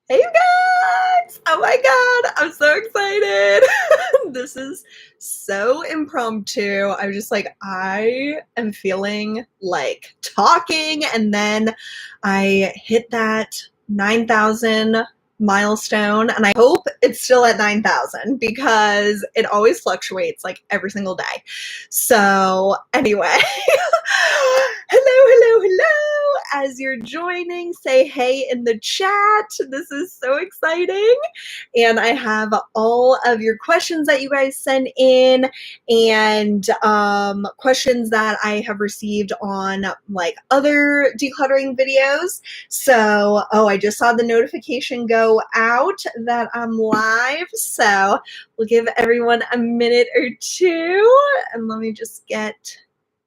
Hey you guys! Oh my god, I'm so excited. This is so impromptu. I'm just like, I am feeling like talking, and then I hit that 9,000 milestone, and I hope it's still at 9,000 because it always fluctuates like every single day. So, anyway, hello. As you're joining, say hey in the chat. This is so exciting. And I have all of your questions that you guys sent in, and questions that I have received on like other decluttering videos. So, I just saw the notification go out that I'm live. So we'll give everyone a minute or two, and let me just get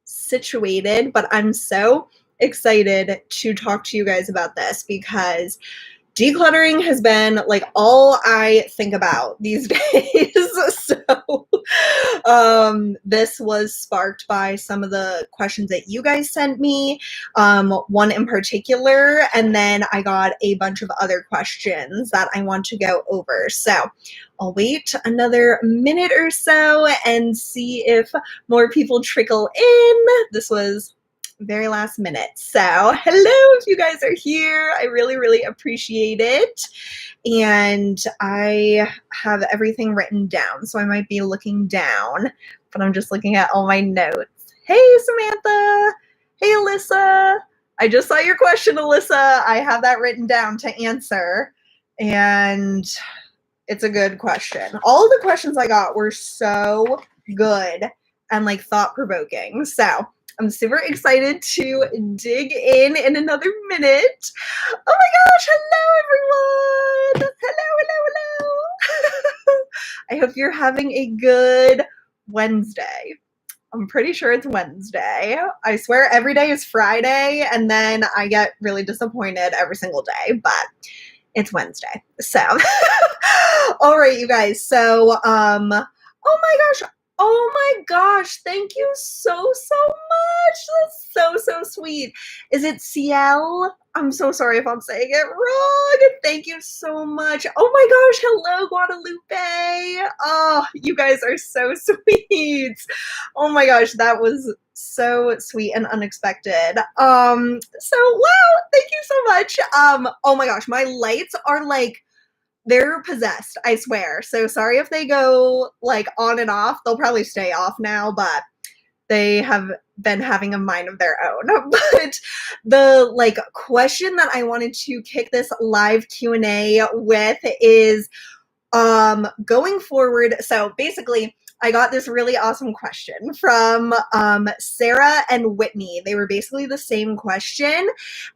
situated. But I'm so excited to talk to you guys about this because decluttering has been like all I think about these days. So this was sparked by some of the questions that you guys sent me, one in particular, and then I got a bunch of other questions that I want to go over. So I'll wait another minute or so and see if more people trickle in. This was very last minute. So hello, if you guys are here, I really appreciate it. And I have everything written down, so I might be looking down, but I'm just looking at all my notes. Hey, Samantha. Hey, Alyssa. I just saw your question, Alyssa. I have that written down to answer, and it's a good question. All of the questions I got were so good and like thought-provoking. So I'm super excited to dig in another minute. Oh my gosh, hello everyone! Hello. I hope you're having a good Wednesday. I'm pretty sure it's Wednesday. I swear every day is Friday, and then I get really disappointed every single day, but it's Wednesday. So, all right, you guys. So, oh my gosh, thank you so much. That's so sweet. Is it Ciel? I'm so sorry if I'm saying it wrong. Thank you so much. Oh my gosh, hello, Guadalupe. Oh, you guys are so sweet. Oh my gosh, that was so sweet and unexpected. So wow, thank you so much. Oh my gosh, my lights are like, they're possessed, I swear. So sorry if they go like on and off. They'll probably stay off now, but they have been having a mind of their own. But the like question that I wanted to kick this live Q&A with is going forward. So basically, I got this really awesome question from Sarah and Whitney. They were basically the same question,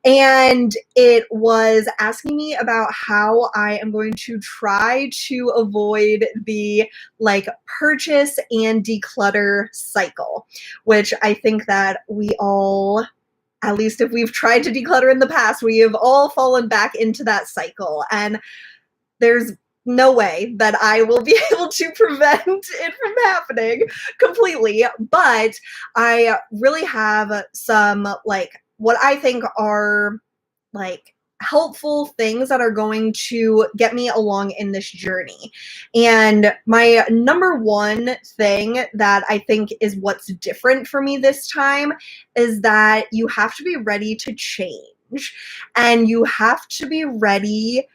and it was asking me about how I am going to try to avoid the like purchase and declutter cycle, which I think that we all, at least if we've tried to declutter in the past, we have all fallen back into that cycle. And there's no way that I will be able to prevent it from happening completely. But I really have some like what I think are like helpful things that are going to get me along in this journey. And my number one thing that I think is what's different for me this time is that you have to be ready to change, and you have to be ready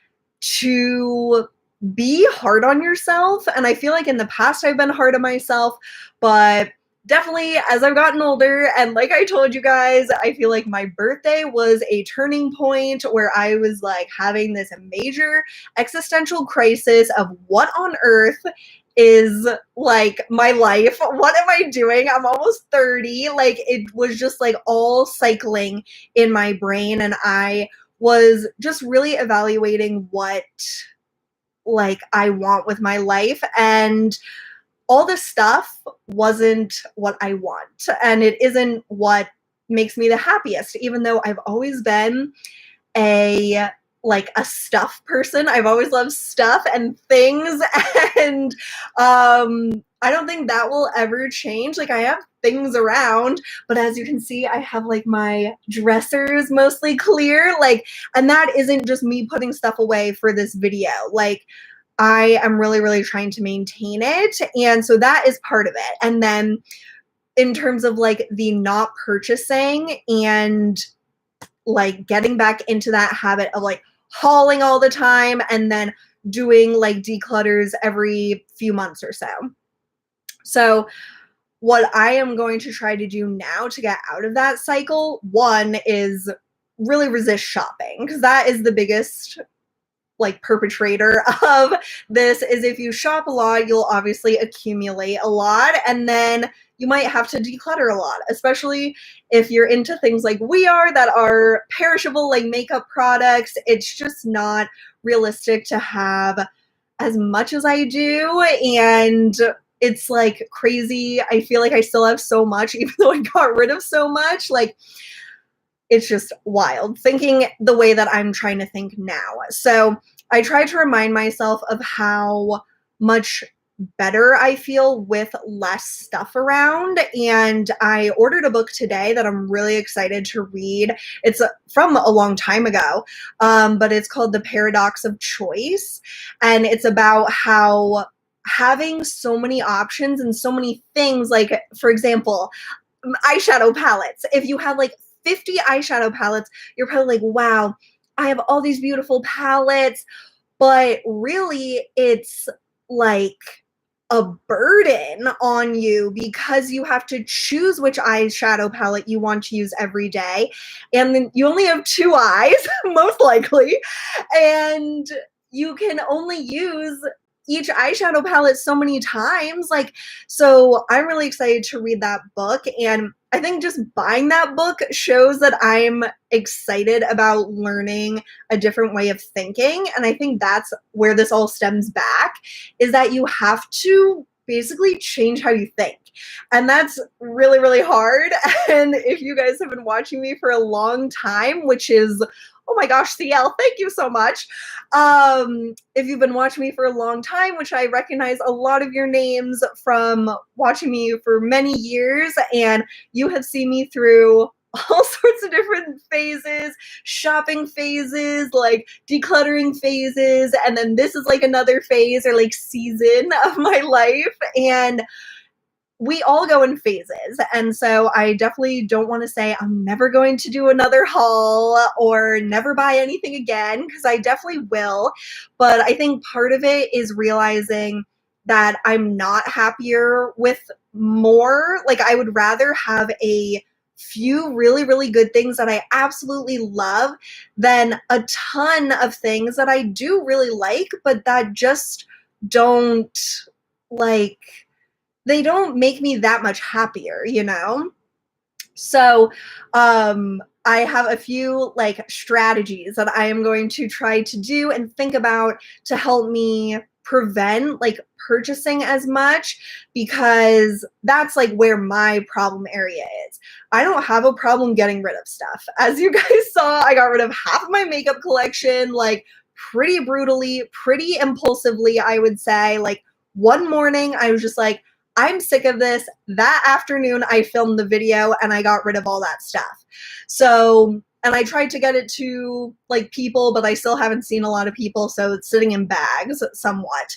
to be hard on yourself. And I feel like in the past I've been hard on myself, but definitely as I've gotten older, and like I told you guys, I feel like my birthday was a turning point where I was like having this major existential crisis of what on earth is like my life? What am I doing? I'm almost 30. Like it was just like all cycling in my brain, and I was just really evaluating what like I want with my life, and all this stuff wasn't what I want, and it isn't what makes me the happiest, even though I've always been a like a stuff person. I've always loved stuff and things, and I don't think that will ever change. Like, I have things around, but as you can see, I have like my dressers mostly clear. Like, and that isn't just me putting stuff away for this video. Like, I am really, really trying to maintain it. And so that is part of it. And then in terms of like the not purchasing and like getting back into that habit of like hauling all the time and then doing like declutters every few months or so. So what I am going to try to do now to get out of that cycle, one is really resist shopping, because that is the biggest like perpetrator of this. Is if you shop a lot, you'll obviously accumulate a lot, and then you might have to declutter a lot, especially if you're into things like we are that are perishable, like makeup products. It's just not realistic to have as much as I do, and it's like crazy. I feel like I still have so much, even though I got rid of so much. Like, it's just wild thinking the way that I'm trying to think now. So I try to remind myself of how much better I feel with less stuff around. And I ordered a book today that I'm really excited to read. It's from a long time ago, but it's called The Paradox of Choice. And it's about how having so many options and so many things, like, for example, eyeshadow palettes. If you have like 50 eyeshadow palettes, you're probably like, wow, I have all these beautiful palettes. But really, it's like a burden on you because you have to choose which eyeshadow palette you want to use every day. And then you only have two eyes, most likely. And you can only use each eyeshadow palette so many times. Like, so I'm really excited to read that book. And I think just buying that book shows that I'm excited about learning a different way of thinking. And I think that's where this all stems back, is that you have to basically change how you think. And that's really, really hard. And if you guys have been watching me for a long time, which is, oh my gosh, CL, thank you so much. If you've been watching me for a long time, which I recognize a lot of your names from watching me for many years, and you have seen me through all sorts of different phases, shopping phases, like decluttering phases, and then this is like another phase or like season of my life. And we all go in phases. And so I definitely don't want to say I'm never going to do another haul or never buy anything again, because I definitely will. But I think part of it is realizing that I'm not happier with more. Like, I would rather have a few really, really good things that I absolutely love than a ton of things that I do really like, but that just don't, like, they don't make me that much happier, you know? So I have a few like strategies that I am going to try to do and think about to help me prevent like purchasing as much, because that's like where my problem area is. I don't have a problem getting rid of stuff. As you guys saw, I got rid of half of my makeup collection, like pretty brutally, pretty impulsively, I would say. Like, one morning I was just like, I'm sick of this. That afternoon, I filmed the video and I got rid of all that stuff. So, and I tried to get it to like people, but I still haven't seen a lot of people. So it's sitting in bags somewhat.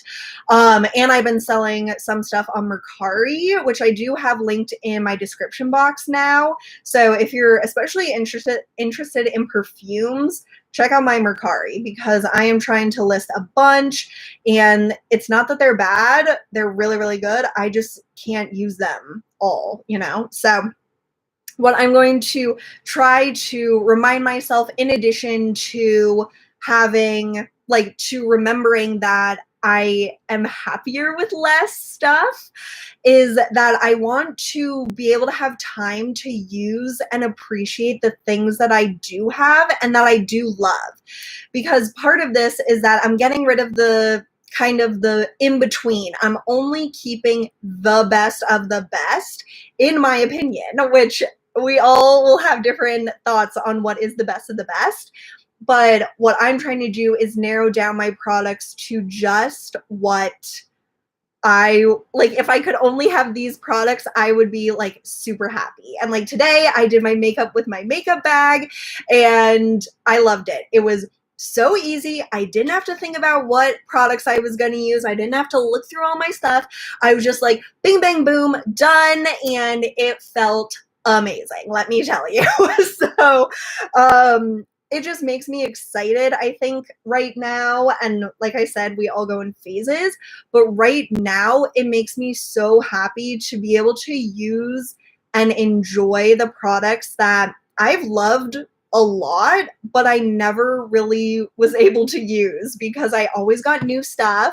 And I've been selling some stuff on Mercari, which I do have linked in my description box now. So if you're especially interested in perfumes, check out my Mercari, because I am trying to list a bunch, and it's not that they're bad. They're really, really good. I just can't use them all, you know? So what I'm going to try to remind myself, in addition to having, like, to remembering that I am happier with less stuff, is that I want to be able to have time to use and appreciate the things that I do have and that I do love. Because part of this is that I'm getting rid of the kind of the in-between. I'm only keeping the best of the best, in my opinion, which we all will have different thoughts on what is the best of the best. But what I'm trying to do is narrow down my products to just what if I could only have these products, I would be like super happy. And like today I did my makeup with my makeup bag and I loved it. It was so easy. I didn't have to think about what products I was going to use. I didn't have to look through all my stuff. I was just like, bing, bang, boom, done. And it felt amazing, let me tell you. So, it just makes me excited, I think, right now. And like I said, we all go in phases. But right now, it makes me so happy to be able to use and enjoy the products that I've loved a lot, but I never really was able to use because I always got new stuff.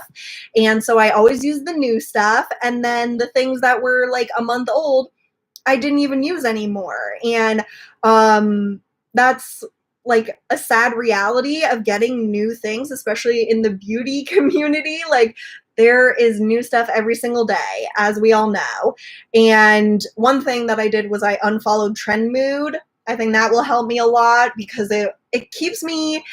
And so I always used the new stuff. And then the things that were like a month old, I didn't even use anymore. And that's like a sad reality of getting new things, especially in the beauty community. Like there is new stuff every single day, as we all know. And one thing that I did was I unfollowed Trend Mood. I think that will help me a lot because it keeps me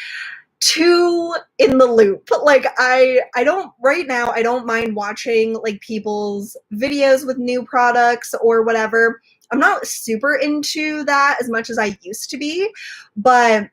too in the loop. Like I don't right now, I don't mind watching like people's videos with new products or whatever. I'm not super into that as much as I used to be, but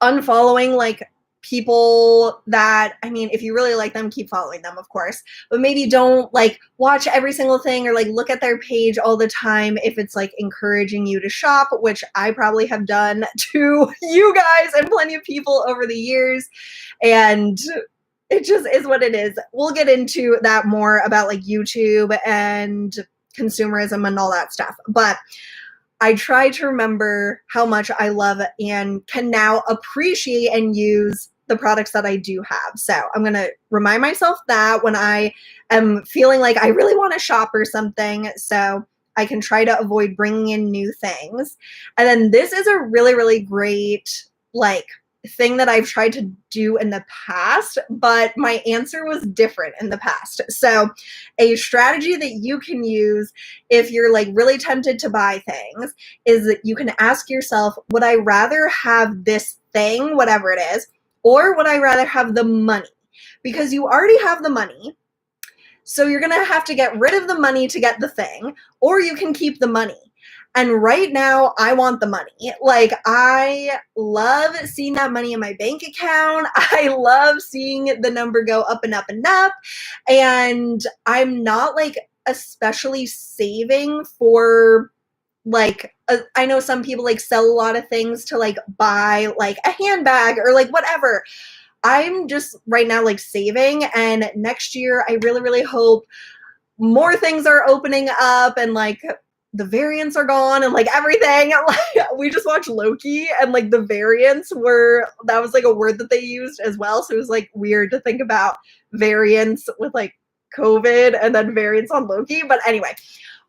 unfollowing like people that, I mean, if you really like them, keep following them, of course, but maybe don't like watch every single thing or like look at their page all the time if it's like encouraging you to shop, which I probably have done to you guys and plenty of people over the years. And it just is what it is. We'll get into that more about like YouTube and consumerism and all that stuff. But I try to remember how much I love and can now appreciate and use the products that I do have. So I'm going to remind myself that when I am feeling like I really want to shop or something, so I can try to avoid bringing in new things. And then this is a really, really great like thing that I've tried to do in the past, but my answer was different in the past. So a strategy that you can use if you're like really tempted to buy things is that you can ask yourself, would I rather have this thing, whatever it is, or would I rather have the money? Because you already have the money. So you're going to have to get rid of the money to get the thing, or you can keep the money. And right now, I want the money. Like, I love seeing that money in my bank account. I love seeing the number go up and up and up. And I'm not, like, especially saving for, like, I know some people, like, sell a lot of things to, like, buy, like, a handbag or, like, whatever. I'm just right now, like, saving. And next year, I really, really hope more things are opening up and, like, the variants are gone and like everything. Like we just watched Loki and like the variants were, that was like a word that they used as well. So it was like weird to think about variants with like COVID and then variants on Loki. But anyway,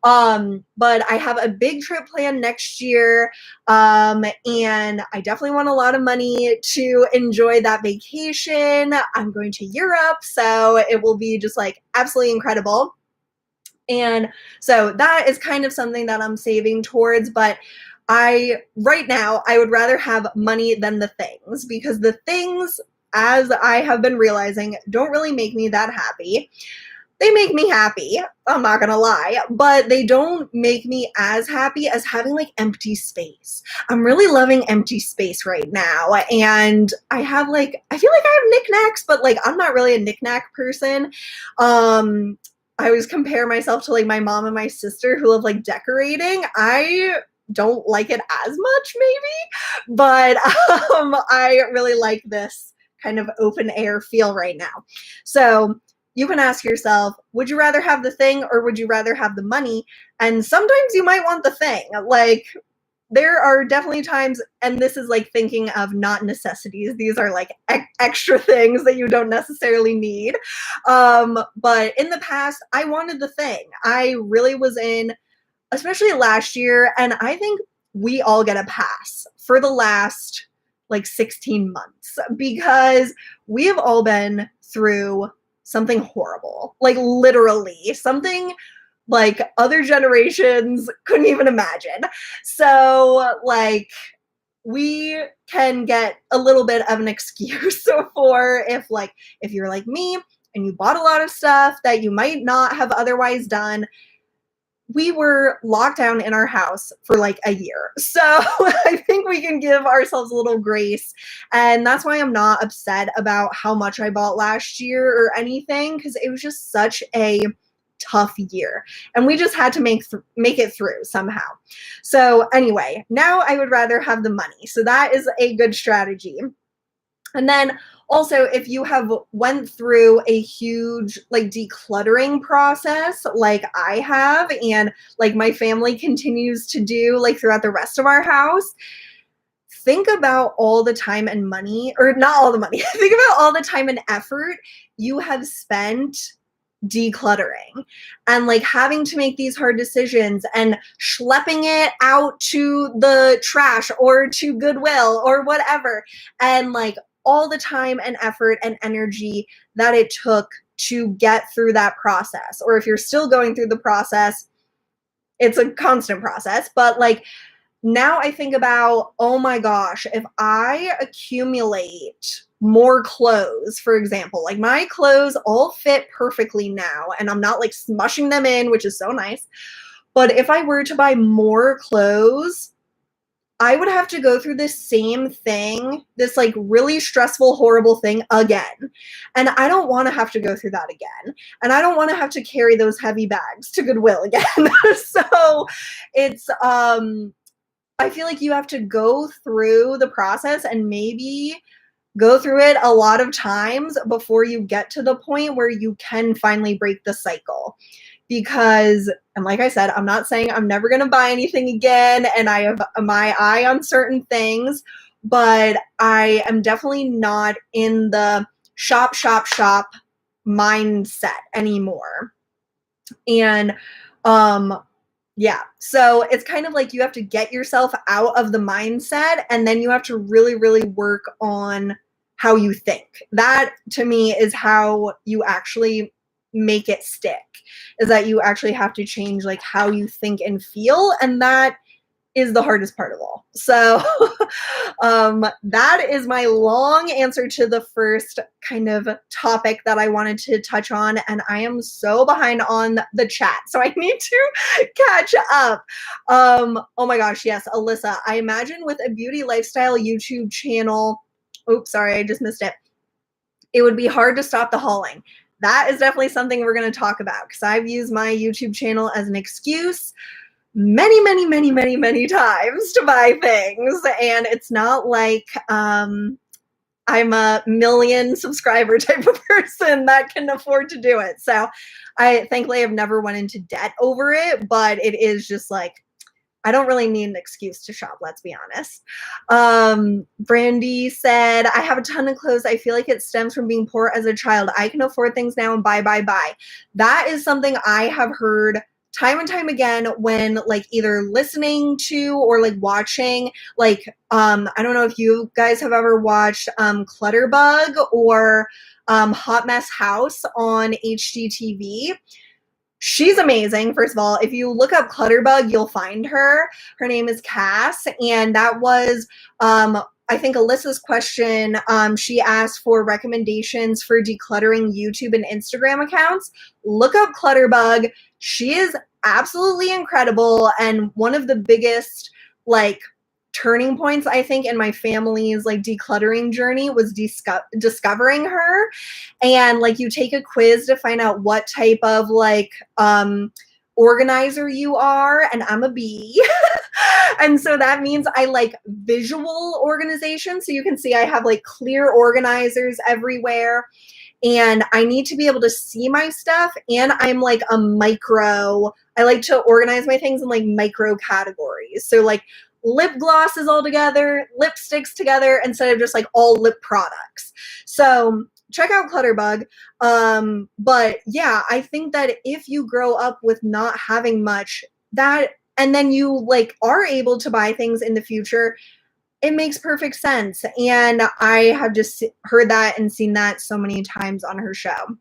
but I have a big trip planned next year. And I definitely want a lot of money to enjoy that vacation. I'm going to Europe, so it will be just like absolutely incredible. And so that is kind of something that I'm saving towards, but right now, I would rather have money than the things because the things, as I have been realizing, don't really make me that happy. They make me happy, I'm not gonna lie, but they don't make me as happy as having like empty space. I'm really loving empty space right now. And I have like, I feel like I have knickknacks, but like I'm not really a knickknack person. I always compare myself to like my mom and my sister who love like decorating. I don't like it as much maybe, but I really like this kind of open air feel right now. So you can ask yourself, would you rather have the thing or would you rather have the money? And sometimes you might want the thing. Like there are definitely times, and this is like thinking of not necessities. These are like extra things that you don't necessarily need. But in the past, I wanted the thing. I really was in, especially last year, and I think we all get a pass for the last like 16 months because we have all been through something horrible, like literally something like other generations couldn't even imagine. So like we can get a little bit of an excuse for if you're like me and you bought a lot of stuff that you might not have otherwise done. We were locked down in our house for like a year. So I think we can give ourselves a little grace. And that's why I'm not upset about how much I bought last year or anything, because it was just such a tough year. And we just had to make it through somehow. So anyway, now I would rather have the money. So that is a good strategy. And then also, if you have went through a huge like decluttering process like I have, and like my family continues to do like throughout the rest of our house, think about all the time and money, or not all the money, think about all the time and effort you have spent decluttering and like having to make these hard decisions and schlepping it out to the trash or to Goodwill or whatever, and like all the time and effort and energy that it took to get through that process. Or if you're still going through the process, it's a constant process. But like now I think about, oh my gosh, if I accumulate more clothes, for example, like my clothes all fit perfectly now and I'm not like smushing them in, which is so nice. But if I were to buy more clothes, I would have to go through this same thing, this like really stressful, horrible thing again. And I don't want to have to go through that again. And I don't want to have to carry those heavy bags to Goodwill again. So it's, I feel like you have to go through the process and maybe go through it a lot of times before you get to the point where you can finally break the cycle. Because, and like I said, I'm not saying I'm never going to buy anything again and I have my eye on certain things, but I am definitely not in the shop mindset anymore. And, yeah, so it's kind of like you have to get yourself out of the mindset and then you have to really, really work on how you think. That to me is how you actually make it stick, is that you actually have to change like how you think and feel, and that is the hardest part of all. So that is my long answer to the first kind of topic that I wanted to touch on, and I am so behind on the chat, so I need to catch up. Oh my gosh, yes, Alyssa, I imagine with a beauty lifestyle YouTube channel, oops, sorry, I just missed it, it would be hard to stop the hauling. That is definitely something we're going to talk about, because I've used my YouTube channel as an excuse many times to buy things. And it's not like I'm a million subscriber type of person that can afford to do it. So I thankfully have never went into debt over it, but it is just like, I don't really need an excuse to shop, let's be honest. Brandy said, I have a ton of clothes. I feel like it stems from being poor as a child. I can afford things now and buy. That is something I have heard time and time again when like either listening to or like watching, like, I don't know if you guys have ever watched Clutterbug or Hot Mess House on HGTV. She's amazing. First of all, if you look up Clutterbug, you'll find her. Her name is Cass, and that was, I think, Alyssa's question. She asked for recommendations for decluttering YouTube and Instagram accounts. Look up Clutterbug. She is absolutely incredible, and one of the biggest, like, turning points, I think, in my family's like decluttering journey was discovering her. And like you take a quiz to find out what type of like organizer you are, and I'm a B. And so that means I like visual organization. So you can see I have like clear organizers everywhere. And I need to be able to see my stuff. And I'm like I like to organize my things in like micro categories. So like lip glosses all together, lipsticks together, instead of just like all lip products. So check out Clutterbug. But yeah, I think that if you grow up with not having much, that, and then you like are able to buy things in the future, it makes perfect sense. And I have just heard that and seen that so many times on her show.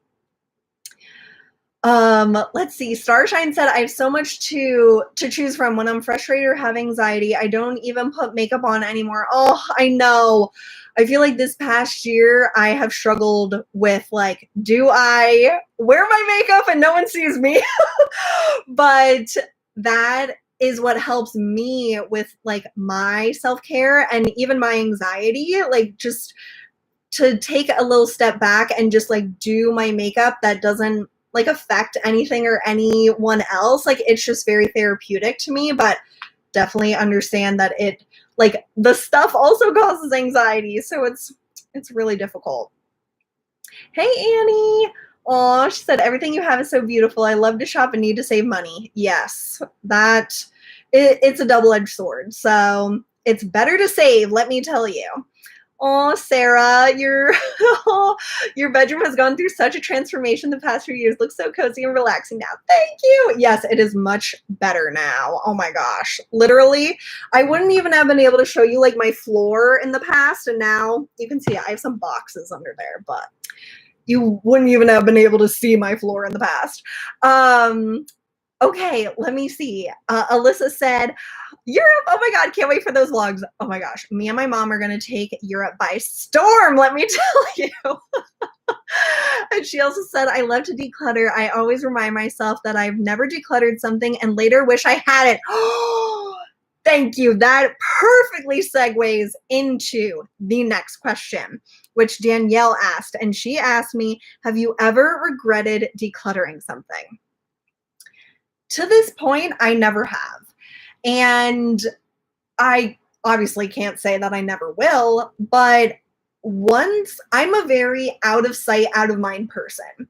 Let's see. Starshine said, I have so much to choose from. When I'm frustrated or have anxiety, I don't even put makeup on anymore. Oh, I know. I feel like this past year I have struggled with, like, do I wear my makeup and no one sees me? But that is what helps me with, like, my self-care and even my anxiety, like, just to take a little step back and just, like, do my makeup that doesn't, like, affect anything or anyone else. Like, it's just very therapeutic to me, but definitely understand that it, like, the stuff also causes anxiety, so it's really difficult. Hey, Annie. Oh, she said, everything you have is so beautiful. I love to shop and need to save money. Yes, it's a double-edged sword. So it's better to save, let me tell you. Oh, Sarah, your bedroom has gone through such a transformation the past few years. Looks so cozy and relaxing now. Thank you. Yes, it is much better now. Oh my gosh. Literally, I wouldn't even have been able to show you, like, my floor in the past, and now you can see I have some boxes under there, but you wouldn't even have been able to see my floor in the past. Okay, let me see. Alyssa said, Europe, oh my God, can't wait for those vlogs. Oh my gosh, me and my mom are going to take Europe by storm, let me tell you. And she also said, I love to declutter. I always remind myself that I've never decluttered something and later wish I had it. Thank you. That perfectly segues into the next question, which Danielle asked. And she asked me, have you ever regretted decluttering something? To this point, I never have. And I obviously can't say that I never will, but once I'm a very out of sight, out of mind person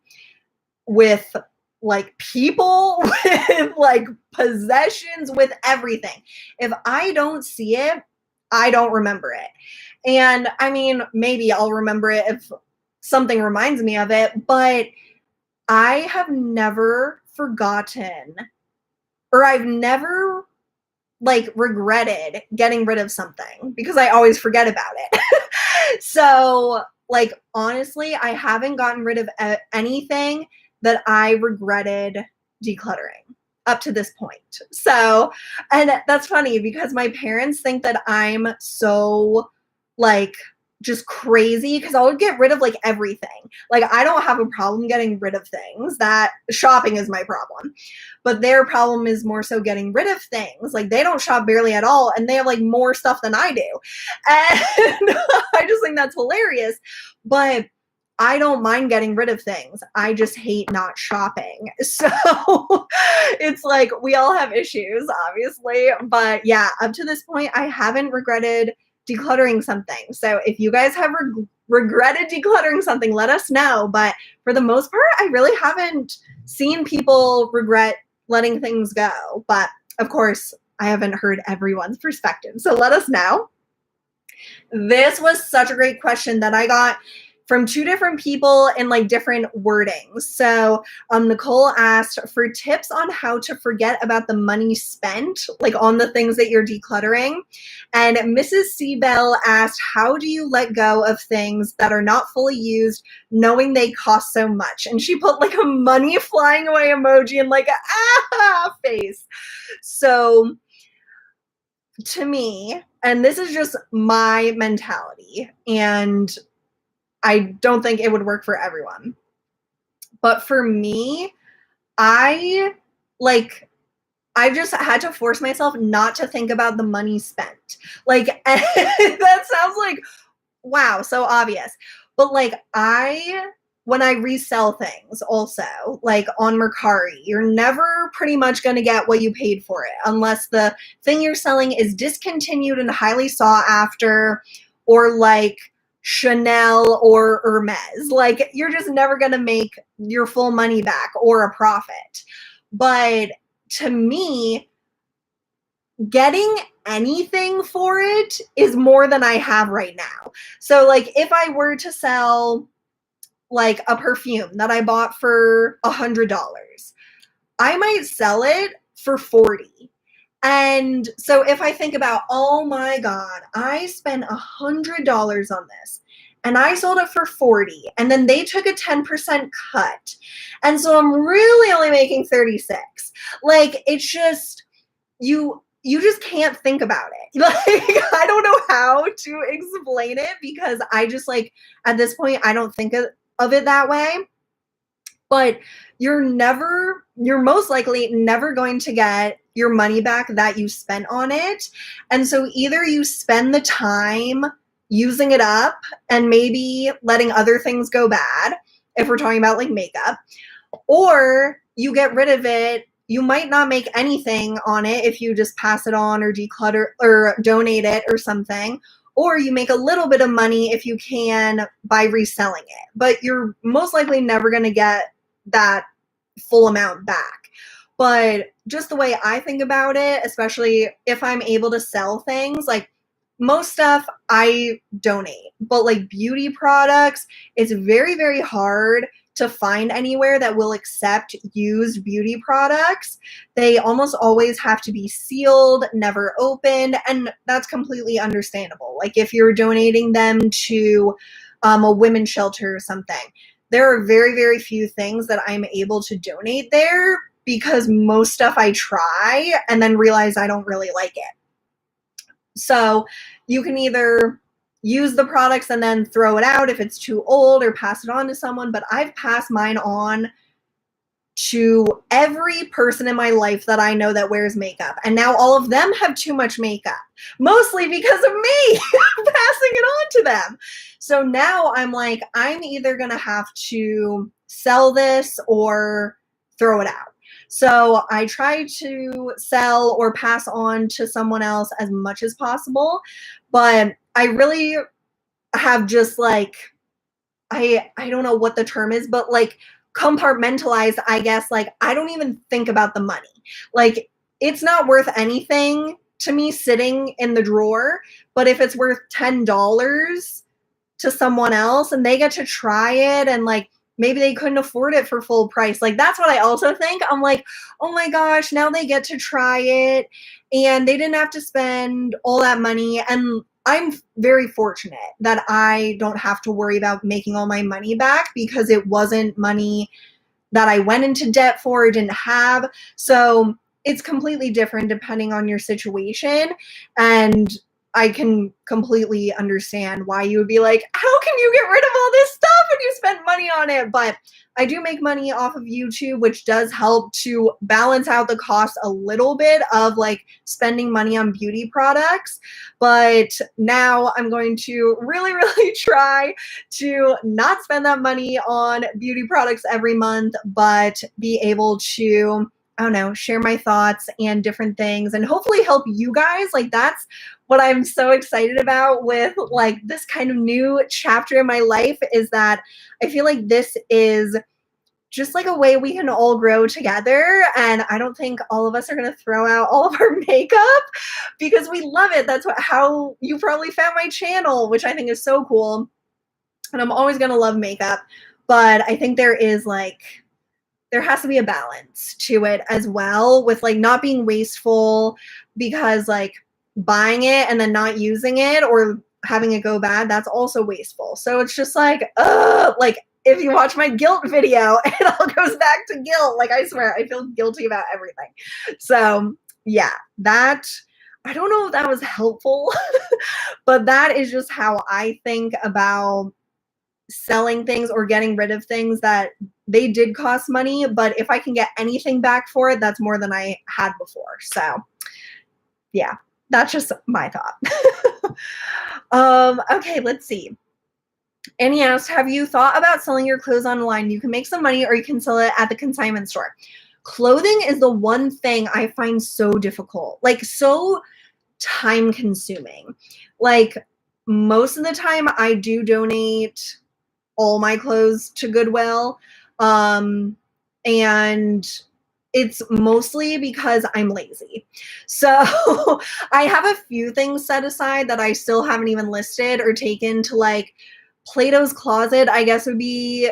with, like, people, with, like, possessions, with everything. If I don't see it, I don't remember it. And I mean, maybe I'll remember it if something reminds me of it, but I have never forgotten, or I've never, like, regretted getting rid of something because I always forget about it. So, like, honestly, I haven't gotten rid of anything that I regretted decluttering up to this point. So, and that's funny because my parents think that I'm so, like, just crazy because I'll get rid of, like, everything. Like, I don't have a problem getting rid of things. That shopping is my problem. But their problem is more so getting rid of things. Like, they don't shop barely at all, and they have, like, more stuff than I do. And I just think that's hilarious. But I don't mind getting rid of things. I just hate not shopping. So it's like we all have issues, obviously. But yeah, up to this point, I haven't regretted decluttering something. So if you guys have regretted decluttering something, let us know. But for the most part, I really haven't seen people regret letting things go. But of course, I haven't heard everyone's perspective. So let us know. This was such a great question that I got from two different people in, like, different wordings. So Nicole asked for tips on how to forget about the money spent, like, on the things that you're decluttering. And Mrs. Seabell asked, how do you let go of things that are not fully used, knowing they cost so much? And she put, like, a money flying away emoji and, like, a face. So to me, and this is just my mentality, and I don't think it would work for everyone. But for me, I just had to force myself not to think about the money spent. Like, that sounds like, wow, so obvious. But, like, when I resell things also, like on Mercari, you're never pretty much going to get what you paid for it unless the thing you're selling is discontinued and highly sought after, or like Chanel or Hermes. Like, you're just never going to make your full money back or a profit. But to me, getting anything for it is more than I have right now. So, like, if I were to sell, like, a perfume that I bought for $100, I might sell it for $40. And so if I think about, oh my God, I spent $100 on this and I sold it for 40, and then they took a 10% cut. And so I'm really only making 36. Like, it's just, you just can't think about it. Like, I don't know how to explain it, because I just, like, at this point, I don't think of it that way. But you're most likely never going to get your money back that you spent on it. And so either you spend the time using it up and maybe letting other things go bad, if we're talking about like makeup, or you get rid of it. You might not make anything on it if you just pass it on or declutter or donate it or something, or you make a little bit of money if you can by reselling it. But you're most likely never going to get that full amount back. But just the way I think about it, especially if I'm able to sell things, like most stuff I donate, but like beauty products, it's very, very hard to find anywhere that will accept used beauty products. They almost always have to be sealed, never opened, and that's completely understandable. Like if you're donating them to a women's shelter or something, there are very, very few things that I'm able to donate there, because most stuff I try and then realize I don't really like it. So you can either use the products and then throw it out if it's too old, or pass it on to someone. But I've passed mine on to every person in my life that I know that wears makeup. And now all of them have too much makeup, mostly because of me passing it on to them. So now I'm like, I'm either going to have to sell this or throw it out. So I try to sell or pass on to someone else as much as possible. But I really have just like, I don't know what the term is, but like compartmentalized, I guess. Like I don't even think about the money. Like it's not worth anything to me sitting in the drawer, but if it's worth $10 to someone else and they get to try it, and like maybe they couldn't afford it for full price, like that's what I also think. I'm like, oh my gosh, now they get to try it and they didn't have to spend all that money. And I'm very fortunate that I don't have to worry about making all my money back, because it wasn't money that I went into debt for or didn't have. So it's completely different depending on your situation. And I can completely understand why you would be like, how can you get rid of all this stuff when you spent money on it? But I do make money off of YouTube, which does help to balance out the cost a little bit of like spending money on beauty products. But now I'm going to really, really try to not spend that money on beauty products every month, but be able to, I don't know, share my thoughts and different things and hopefully help you guys. Like that's what I'm so excited about with like this kind of new chapter in my life, is that I feel like this is just like a way we can all grow together. And I don't think all of us are going to throw out all of our makeup because we love it. That's how you probably found my channel, which I think is so cool. And I'm always going to love makeup, but I think there has to be a balance to it as well, with like not being wasteful, because like buying it and then not using it or having it go bad, that's also wasteful. So it's just like, like if you watch my guilt video, it all goes back to guilt. Like I swear, I feel guilty about everything. So yeah, that, I don't know if that was helpful, but that is just how I think about selling things or getting rid of things that they did cost money. But if I can get anything back for it, that's more than I had before. So yeah, that's just my thought. Okay, let's see. Annie asked, have you thought about selling your clothes online? You can make some money, or you can sell it at the consignment store. Clothing is the one thing I find so difficult, like so time consuming. Like most of the time I do donate all my clothes to Goodwill. And it's mostly because I'm lazy. So I have a few things set aside that I still haven't even listed or taken to, like Plato's Closet, I guess would be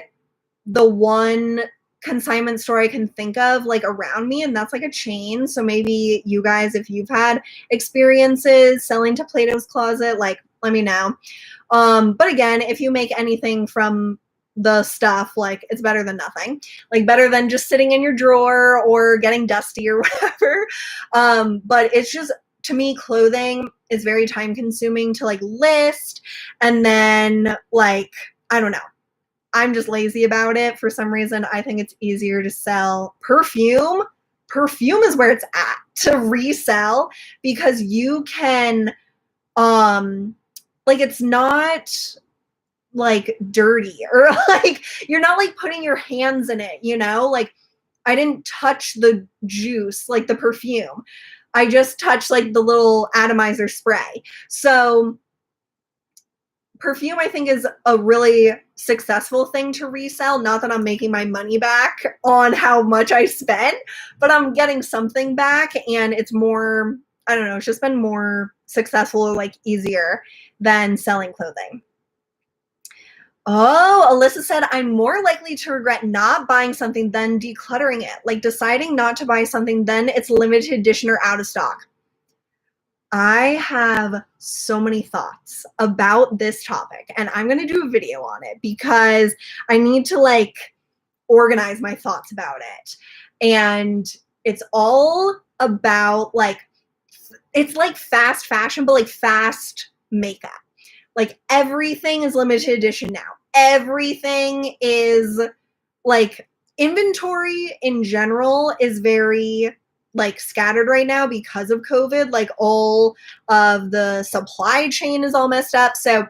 the one consignment store I can think of like around me, and that's like a chain. So maybe you guys, if you've had experiences selling to Plato's Closet, like let me know. But again, if you make anything from the stuff, like, it's better than nothing. Like, better than just sitting in your drawer or getting dusty or whatever. But it's just, to me, clothing is very time consuming to like list, and then like, I don't know. I'm just lazy about it. For some reason, I think it's easier to sell perfume. Perfume is where it's at to resell, because you can, like, it's not like dirty, or like, you're not like putting your hands in it, you know? Like, I didn't touch the juice, like the perfume. I just touched like the little atomizer spray. So perfume, I think, is a really successful thing to resell. Not that I'm making my money back on how much I spent, but I'm getting something back, and it's more, I don't know, it's just been more successful or like easier than selling clothing. Oh, Alyssa said, I'm more likely to regret not buying something than decluttering it. Like deciding not to buy something, then it's limited edition or out of stock. I have so many thoughts about this topic, and I'm going to do a video on it because I need to like organize my thoughts about it. And it's all about like, it's like fast fashion, but like fast makeup. Like everything is limited edition now. Everything is like, inventory in general is very like scattered right now because of COVID. Like all of the supply chain is all messed up. So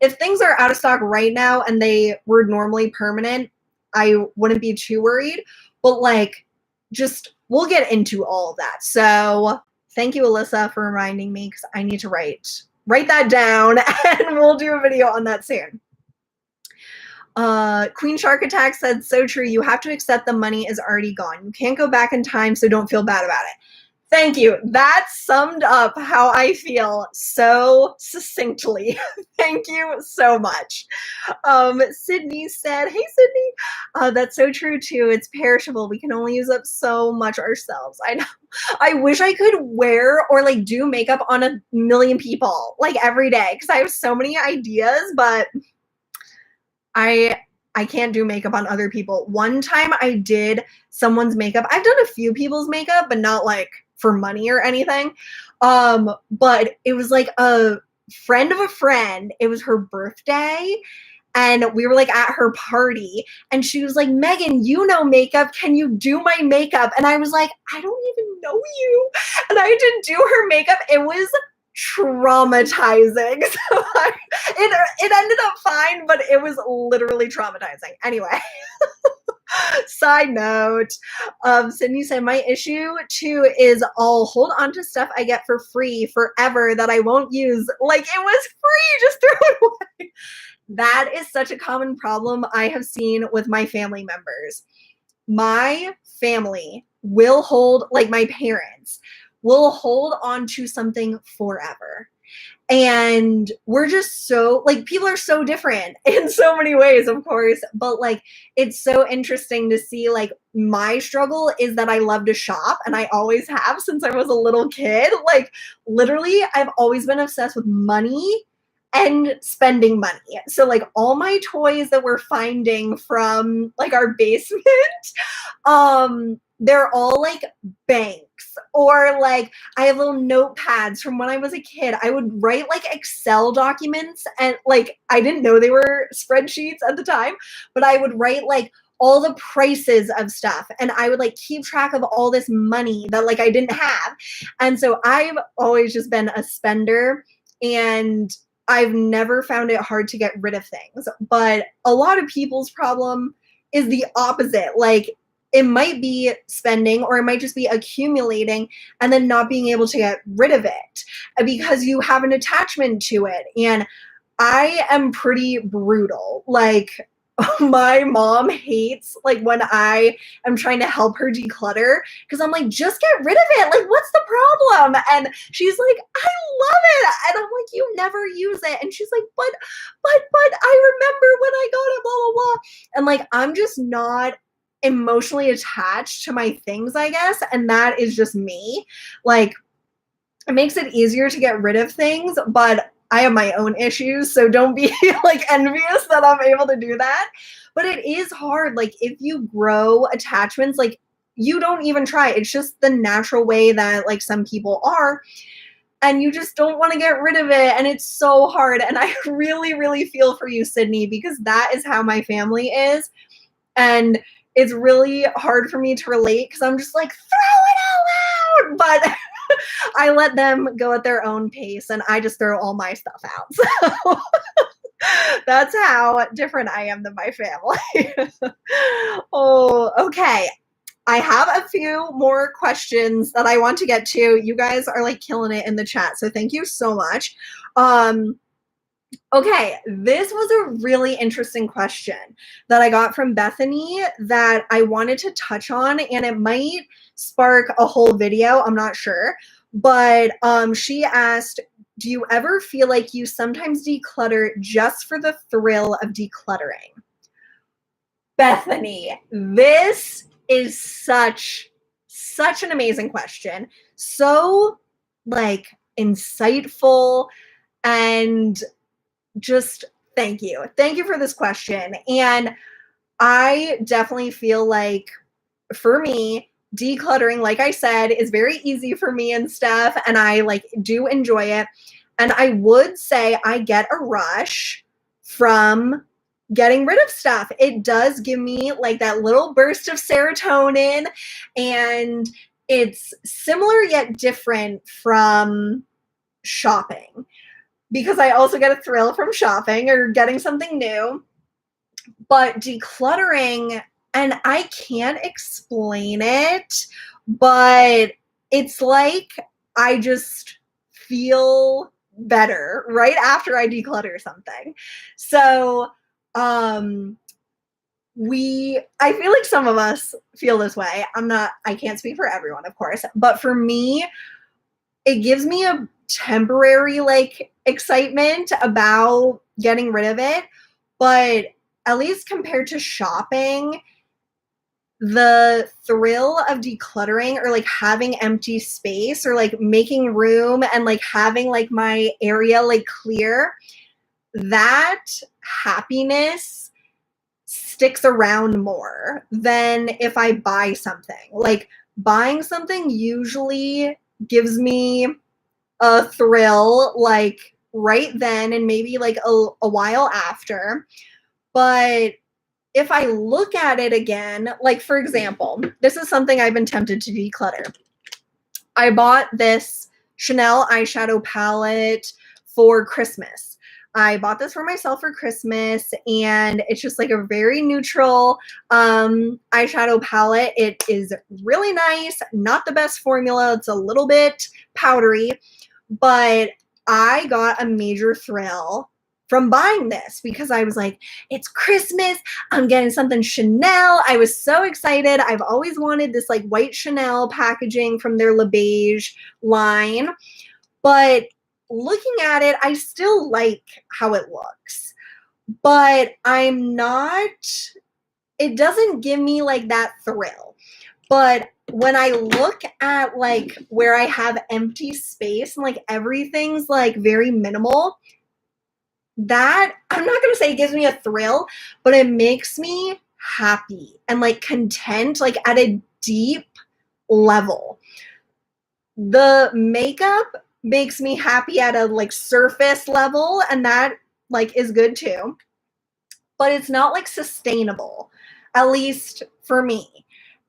if things are out of stock right now and they were normally permanent, I wouldn't be too worried. But like, just, we'll get into all of that. So thank you, Alyssa, for reminding me, because I need to write that down, and we'll do a video on that soon. Queen Shark Attack said, so true. You have to accept the money is already gone. You can't go back in time, so don't feel bad about it. Thank you. That summed up how I feel so succinctly. Thank you so much. Sydney said, hey, Sydney, that's so true too. It's perishable. We can only use up so much ourselves. I know. I wish I could wear or like do makeup on a million people like every day, because I have so many ideas, but I can't do makeup on other people. One time I did someone's makeup. I've done a few people's makeup, but not like for money or anything. But it was like a friend of a friend. It was her birthday, and we were like at her party, and she was like, Megan, you know makeup. Can you do my makeup? And I was like, I don't even know you. And I had to do her makeup. It was traumatizing. So it ended up fine, but it was literally traumatizing. Anyway, side note, Sydney said, my issue too is I'll hold on to stuff I get for free forever that I won't use. Like it was free, just throw it away. That is such a common problem I have seen with my family members. My family will hold, like my parents will hold on to something forever. And we're just so, like, people are so different in so many ways, of course, but like, it's so interesting to see, like, my struggle is that I love to shop, and I always have since I was a little kid. Like, literally, I've always been obsessed with money and spending money. So like all my toys that we're finding from like our basement, they're all like banks, or like I have little notepads from when I was a kid. I would write like Excel documents, and like I didn't know they were spreadsheets at the time, but I would write like all the prices of stuff, and I would like keep track of all this money that like I didn't have. And so I've always just been a spender, and I've never found it hard to get rid of things. But a lot of people's problem is the opposite. Like, it might be spending, or it might just be accumulating and then not being able to get rid of it because you have an attachment to it. And I am pretty brutal. Like, my mom hates like when I am trying to help her declutter, because I'm like, just get rid of it. Like, what's the problem? And she's like, I love it. And I'm like, you never use it. And she's like, but I remember when I got it, blah, blah, blah. And like, I'm just not emotionally attached to my things, I guess. And that is just me. Like, it makes it easier to get rid of things, but I have my own issues, so don't be like envious that I'm able to do that. But it is hard. Like if you grow attachments, like you don't even try. It's just the natural way that like some people are. And you just don't want to get rid of it. And it's so hard. And I really, really feel for you, Sydney, because that is how my family is. And it's really hard for me to relate because I'm just like, throw it all out. But I let them go at their own pace and I just throw all my stuff out. So that's how different I am than my family. Oh, okay. I have a few more questions that I want to get to. You guys are like killing it in the chat, so thank you so much. Okay, this was a really interesting question that I got from Bethany that I wanted to touch on, and it might spark a whole video, I'm not sure. But she asked, do you ever feel like you sometimes declutter just for the thrill of decluttering? Bethany, this is such an amazing question. So like insightful, and just thank you. Thank you for this question. And I definitely feel like for me, decluttering, like I said, is very easy for me and stuff. And I like do enjoy it. And I would say I get a rush from getting rid of stuff. It does give me like that little burst of serotonin, and it's similar yet different from shopping because I also get a thrill from shopping or getting something new. But decluttering, and I can't explain it, but it's like I just feel better right after I declutter something. So, I feel like some of us feel this way. I can't speak for everyone, of course, but for me, it gives me a temporary like excitement about getting rid of it. But at least compared to shopping, the thrill of decluttering or like having empty space or like making room and like having like my area like clear, that happiness sticks around more than if I buy something. Like buying something usually gives me a thrill like right then and maybe like a while after. But if I look at it again, like for example, this is something I've been tempted to declutter. I bought this Chanel eyeshadow palette for Christmas. I bought this for myself for Christmas, and it's just like a very neutral eyeshadow palette. It is really nice, not the best formula. It's a little bit powdery, but I got a major thrill from buying this because I was like, it's Christmas, I'm getting something Chanel. I was so excited. I've always wanted this like white Chanel packaging from their Le Beige line, but looking at it, I still like how it looks, but it doesn't give me like that thrill. But when I look at like where I have empty space and like everything's like very minimal, that I'm not going to say it gives me a thrill, but it makes me happy and like content, like at a deep level. The makeup makes me happy at a like surface level, and that like is good too, but it's not like sustainable, at least for me.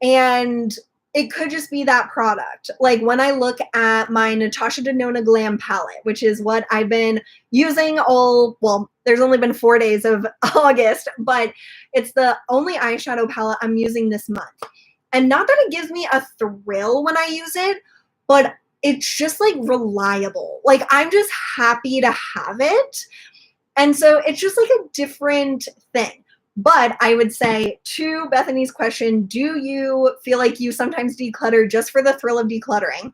And it could just be that product. Like when I look at my Natasha Denona Glam palette, which is what I've been using there's only been 4 days of August, but it's the only eyeshadow palette I'm using this month. And not that it gives me a thrill when I use it, but it's just like reliable. Like I'm just happy to have it. And so it's just like a different thing. But I would say to Bethany's question, do you feel like you sometimes declutter just for the thrill of decluttering?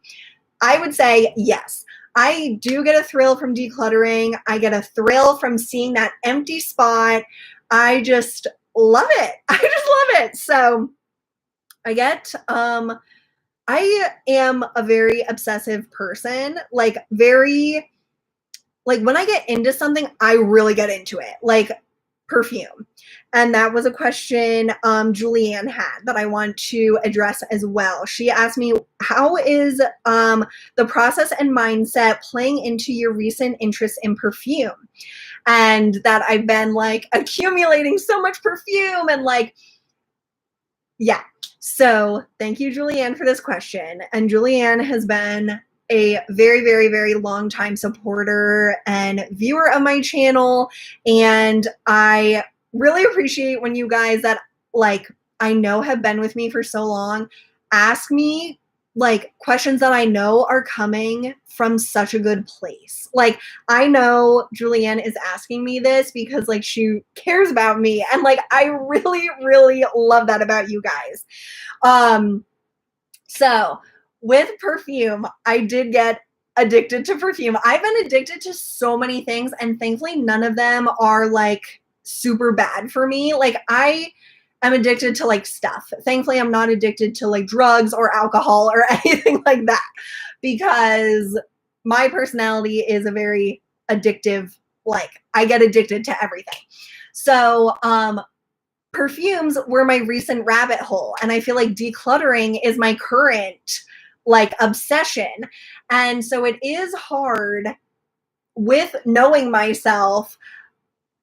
I would say yes. I do get a thrill from decluttering. I get a thrill from seeing that empty spot. I just love it. I just love it. So I am a very obsessive person, like very like when I get into something, I really get into it. Like perfume. And that was a question Julianne had that I want to address as well. She asked me, how is the process and mindset playing into your recent interest in perfume? And that I've been like accumulating so much perfume and like, yeah. So thank you, Julianne, for this question. And Julianne has been a very, very, very long time supporter and viewer of my channel. And I really appreciate when you guys that like I know have been with me for so long ask me like questions that I know are coming from such a good place. Like I know Julianne is asking me this because like she cares about me and like I really, really love that about you guys. So with perfume, I did get addicted to perfume. I've been addicted to so many things and thankfully none of them are like super bad for me. Like I am addicted to like stuff. Thankfully, I'm not addicted to like drugs or alcohol or anything like that because my personality is a very addictive, like I get addicted to everything. So, perfumes were my recent rabbit hole. And I feel like decluttering is my current like obsession. And so it is hard with knowing myself.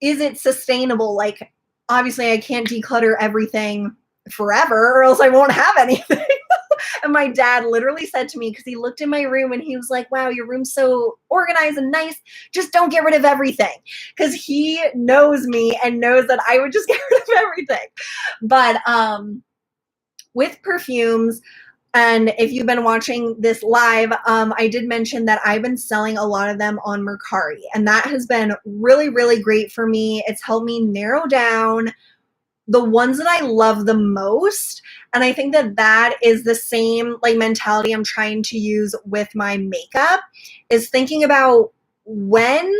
Is it sustainable? Like, obviously I can't declutter everything forever or else I won't have anything. And my dad literally said to me, because he looked in my room and he was like, wow, your room's so organized and nice. Just don't get rid of everything. Because he knows me and knows that I would just get rid of everything. But with perfumes, and if you've been watching this live, I did mention that I've been selling a lot of them on Mercari. And that has been really, really great for me. It's helped me narrow down the ones that I love the most. And I think that that is the same like mentality I'm trying to use with my makeup, is thinking about when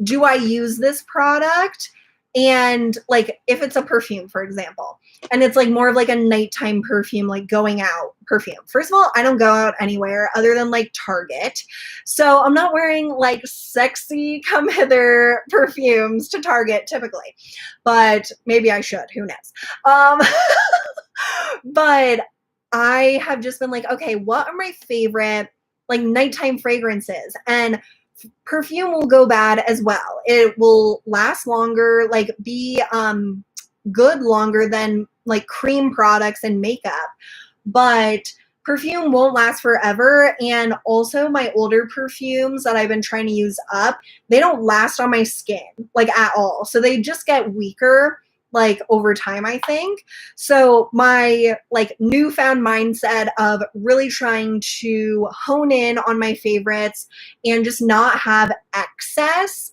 do I use this product? And like if it's a perfume, for example, and it's like more of like a nighttime perfume, like going out perfume. First of all, I don't go out anywhere other than like Target. So I'm not wearing like sexy come hither perfumes to Target typically, but maybe I should, who knows? But I have just been like, okay, what are my favorite like nighttime fragrances? And perfume will go bad as well. It will last longer, like be good longer than like cream products and makeup, but perfume won't last forever. And also my older perfumes that I've been trying to use up, they don't last on my skin like at all. So they just get weaker like over time, I think. So my like newfound mindset of really trying to hone in on my favorites and just not have excess,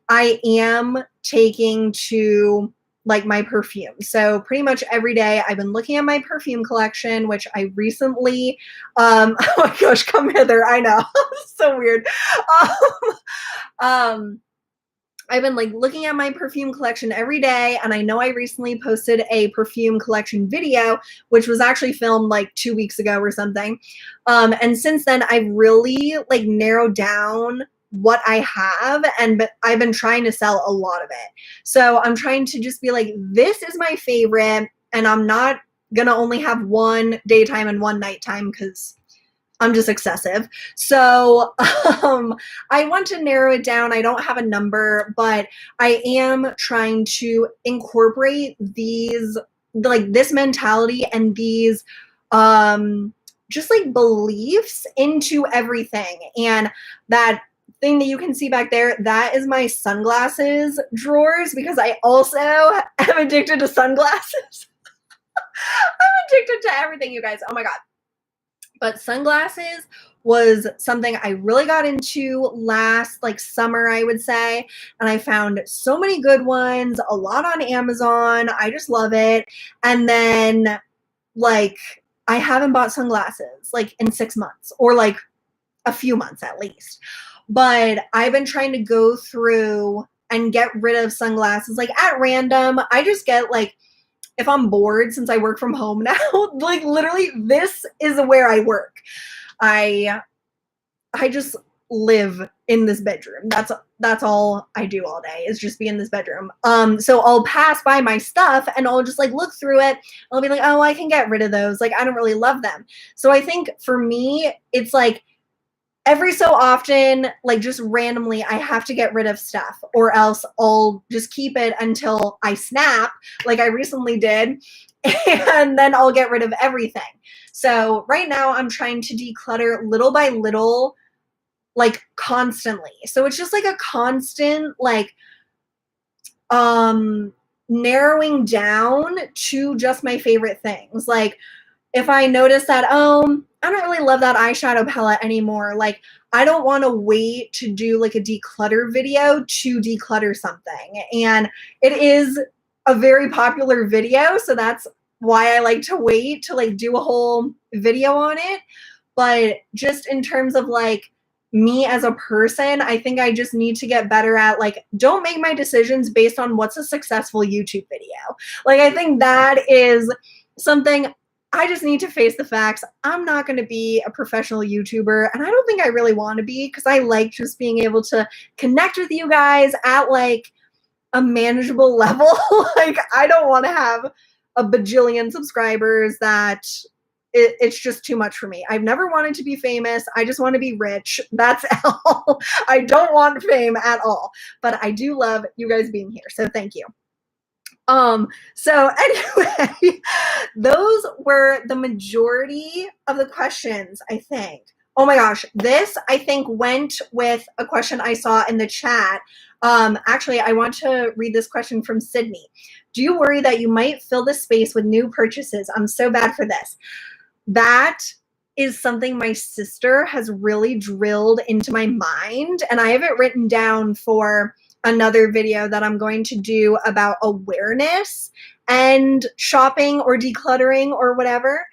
I am taking to like my perfume. So pretty much every day I've been looking at my perfume collection, which I recently, oh my gosh, come hither. I know, so weird. I've been like looking at my perfume collection every day, and I know I recently posted a perfume collection video, which was actually filmed like 2 weeks ago or something. And since then I've really like narrowed down what I have, and I've been trying to sell a lot of it. So I'm trying to just be like, this is my favorite, and I'm not gonna only have one daytime and one nighttime because I'm just excessive. So I want to narrow it down. I don't have a number, but I am trying to incorporate these, like this mentality and these just like beliefs into everything. And that thing that you can see back there, that is my sunglasses drawers, because I also am addicted to sunglasses. I'm addicted to everything, you guys. Oh my God. But sunglasses was something I really got into last like summer, I would say. And I found so many good ones, a lot on Amazon. I just love it. And then like I haven't bought sunglasses like in 6 months, or like a few months at least. But I've been trying to go through and get rid of sunglasses like at random. I just get like, if I'm bored, since I work from home now, like literally this is where I work. I just live in this bedroom. That's all I do all day, is just be in this bedroom. So I'll pass by my stuff and I'll just like look through it. I'll be like, oh, I can get rid of those. Like, I don't really love them. So I think for me, it's like every so often, like just randomly, I have to get rid of stuff, or else I'll just keep it until I snap, like I recently did, and then I'll get rid of everything. So right now I'm trying to declutter little by little, like constantly. So it's just like a constant, like, narrowing down to just my favorite things. Like, if I notice that, I don't really love that eyeshadow palette anymore, like, I don't want to wait to do like a declutter video to declutter something. And it is a very popular video, so that's why I like to wait to like do a whole video on it. But just in terms of like me as a person, I think I just need to get better at like, don't make my decisions based on what's a successful YouTube video. Like, I think that is something I just need to face the facts. I'm not going to be a professional YouTuber, and I don't think I really want to be, because I like just being able to connect with you guys at like a manageable level. Like, I don't want to have a bajillion subscribers. That it's just too much for me. I've never wanted to be famous. I just want to be rich. That's all. I don't want fame at all, but I do love you guys being here. So thank you. So anyway, those were the majority of the questions, I think. Oh my gosh, this I think went with a question I saw in the chat. Actually, I want to read this question from Sydney. Do you worry that you might fill the space with new purchases? I'm so bad for this. That is something my sister has really drilled into my mind, and I have it written down for another video that I'm going to do about awareness and shopping or decluttering or whatever.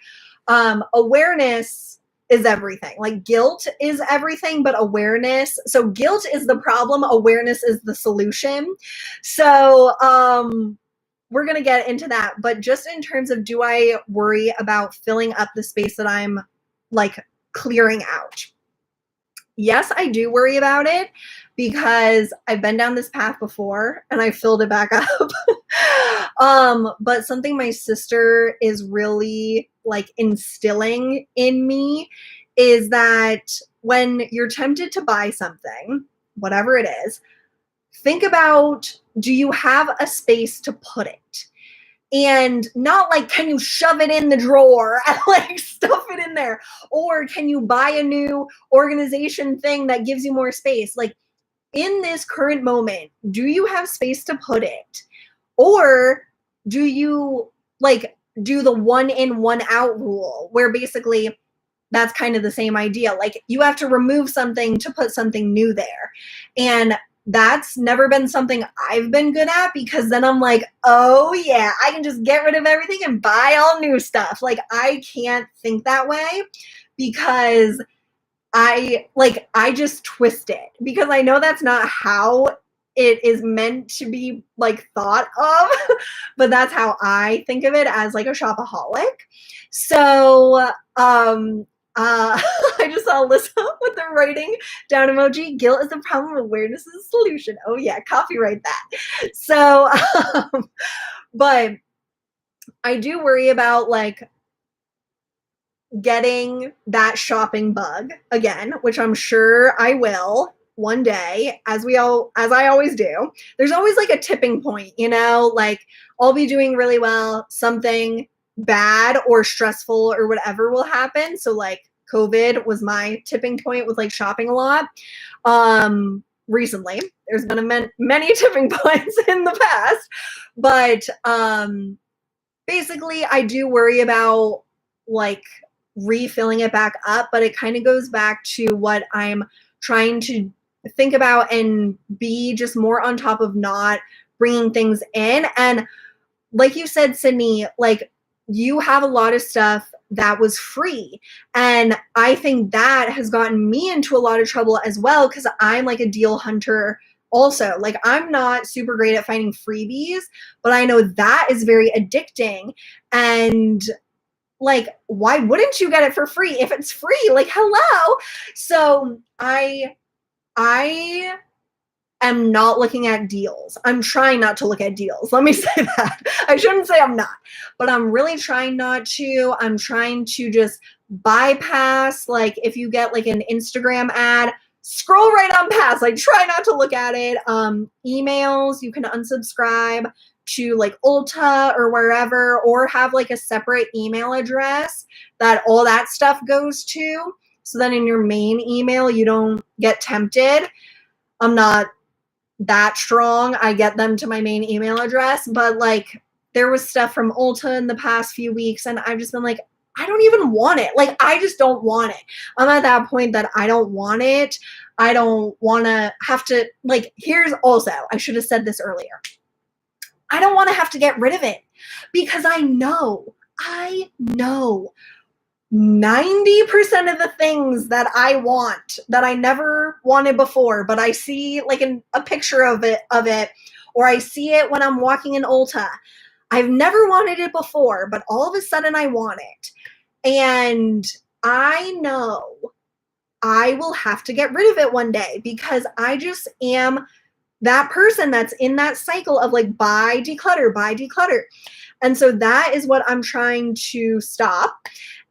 Awareness is everything. Like, guilt is everything, but awareness. So guilt is the problem. Awareness is the solution. So, we're going to get into that. But just in terms of, do I worry about filling up the space that I'm like clearing out? Yes, I do worry about it, because I've been down this path before and I filled it back up. But something my sister is really like instilling in me is that when you're tempted to buy something, whatever it is, think about, do you have a space to put it? And not like, can you shove it in the drawer and like stuff it in there? Or can you buy a new organization thing that gives you more space? Like, in this current moment, do you have space to put it? Or do you like do the one in, one out rule, where basically that's kind of the same idea. Like, you have to remove something to put something new there. And that's never been something I've been good at, because then I'm like, oh yeah, I can just get rid of everything and buy all new stuff. Like, I can't think that way, because I just twist it, because I know that's not how it is meant to be like thought of, but that's how I think of it, as like a shopaholic. So, I just saw Alyssa with the writing down emoji. Guilt is the problem, awareness is the solution. Oh yeah, copyright that. So, but I do worry about like getting that shopping bug again, which I'm sure I will one day, as I always do. There's always like a tipping point, you know, like I'll be doing really well, something bad or stressful or whatever will happen. So like COVID was my tipping point with like shopping a lot. Recently, there's been many tipping points in the past, but basically I do worry about like refilling it back up, but it kind of goes back to what I'm trying to think about and be just more on top of, not bringing things in. And like you said, Sydney, like, you have a lot of stuff that was free. And I think that has gotten me into a lot of trouble as well, because I'm like a deal hunter also. Like, I'm not super great at finding freebies, but I know that is very addicting. And like, why wouldn't you get it for free if it's free? Like, hello. So I I am not looking at deals. I'm trying not to look at deals. Let me say that. I shouldn't say I'm not, but I'm really trying not to. I'm trying to just bypass, like, if you get like an Instagram ad, scroll right on past. Like, try not to look at it. Emails, you can unsubscribe to like Ulta or wherever, or have like a separate email address that all that stuff goes to. So then in your main email, you don't get tempted. I'm not that strong. I get them to my main email address, but like there was stuff from Ulta in the past few weeks and I've just been like, I don't even want it. Like, I just don't want it. I'm at that point that I don't want it. I don't want to have to, like, here's also, I should have said this earlier. I don't want to have to get rid of it because I know 90% of the things that I want that I never wanted before, but I see like a picture of it, or I see it when I'm walking in Ulta. I've never wanted it before, but all of a sudden I want it. And I know I will have to get rid of it one day because I just am that person that's in that cycle of like, buy, declutter, buy, declutter. And so that is what I'm trying to stop.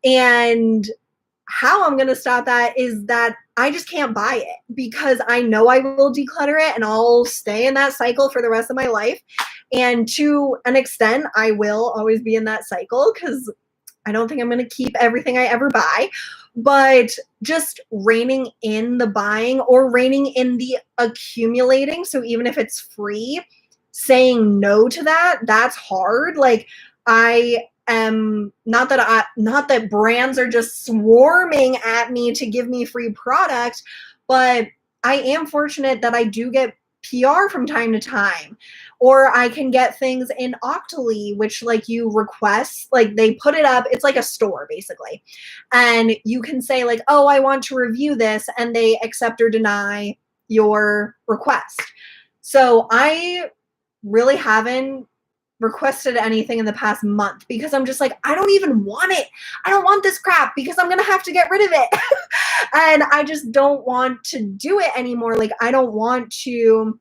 And how I'm going to stop that is that I just can't buy it because I know I will declutter it and I'll stay in that cycle for the rest of my life. And to an extent, I will always be in that cycle because I don't think I'm going to keep everything I ever buy. But just reining in the buying or reining in the accumulating. So even if it's free, saying no to that, that's hard. Like, I am not that brands are just swarming at me to give me free product, but I am fortunate that I do get PR from time to time, or I can get things in Octoly, which like you request, like they put it up. It's like a store basically. And you can say like, oh, I want to review this, and they accept or deny your request. So I really haven't requested anything in the past month because I'm just like, I don't even want it. I don't want this crap because I'm going to have to get rid of it. And I just don't want to do it anymore. Like, I don't want to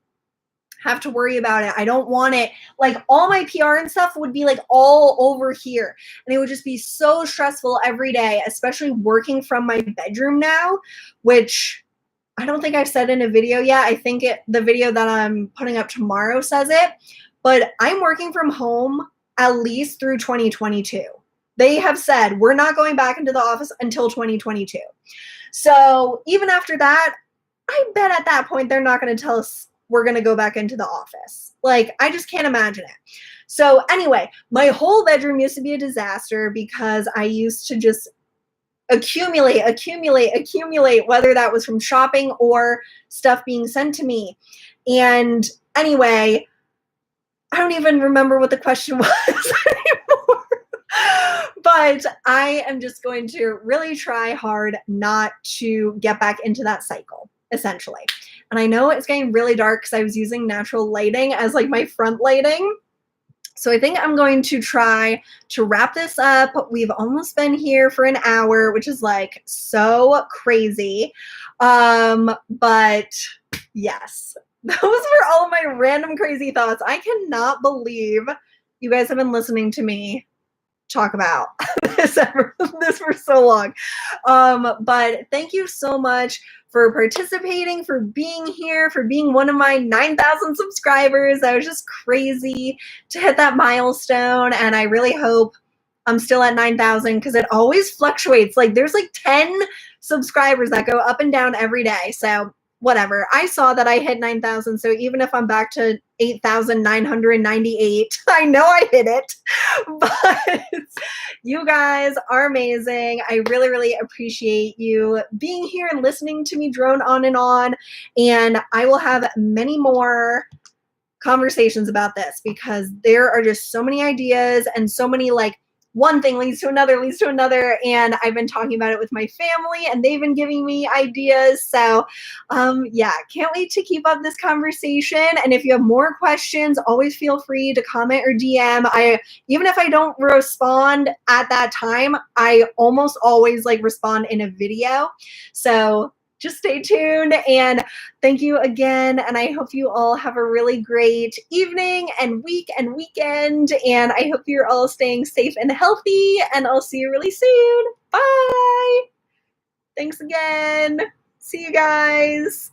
have to worry about it. I don't want it. Like, all my PR and stuff would be like all over here. And it would just be so stressful every day, especially working from my bedroom now, which I don't think I've said in a video yet. I think the video that I'm putting up tomorrow says it. But I'm working from home at least through 2022. They have said we're not going back into the office until 2022. So even after that, I bet at that point they're not going to tell us we're going to go back into the office. Like, I just can't imagine it. So anyway, my whole bedroom used to be a disaster because I used to just accumulate, whether that was from shopping or stuff being sent to me. And anyway, I don't even remember what the question was anymore. But I am just going to really try hard not to get back into that cycle, essentially. And I know it's getting really dark because I was using natural lighting as like my front lighting. So I think I'm going to try to wrap this up. We've almost been here for an hour, which is like so crazy. But yes. Those were all of my random crazy thoughts. I cannot believe you guys have been listening to me talk about this for so long. But thank you so much for participating, for being here, for being one of my 9,000 subscribers. That was just crazy to hit that milestone. And I really hope I'm still at 9,000 because it always fluctuates. Like, there's like 10 subscribers that go up and down every day. So whatever. I saw that I hit 9,000. So even if I'm back to 8,998, I know I hit it. But you guys are amazing. I really, really appreciate you being here and listening to me drone on and on. And I will have many more conversations about this because there are just so many ideas and so many like one thing leads to another, and I've been talking about it with my family, and they've been giving me ideas. So, yeah, can't wait to keep up this conversation. And if you have more questions, always feel free to comment or DM. Even if I don't respond at that time, I almost always like respond in a video. So just stay tuned, and thank you again, and I hope you all have a really great evening and week and weekend, and I hope you're all staying safe and healthy, and I'll see you really soon. Bye! Thanks again. See you guys.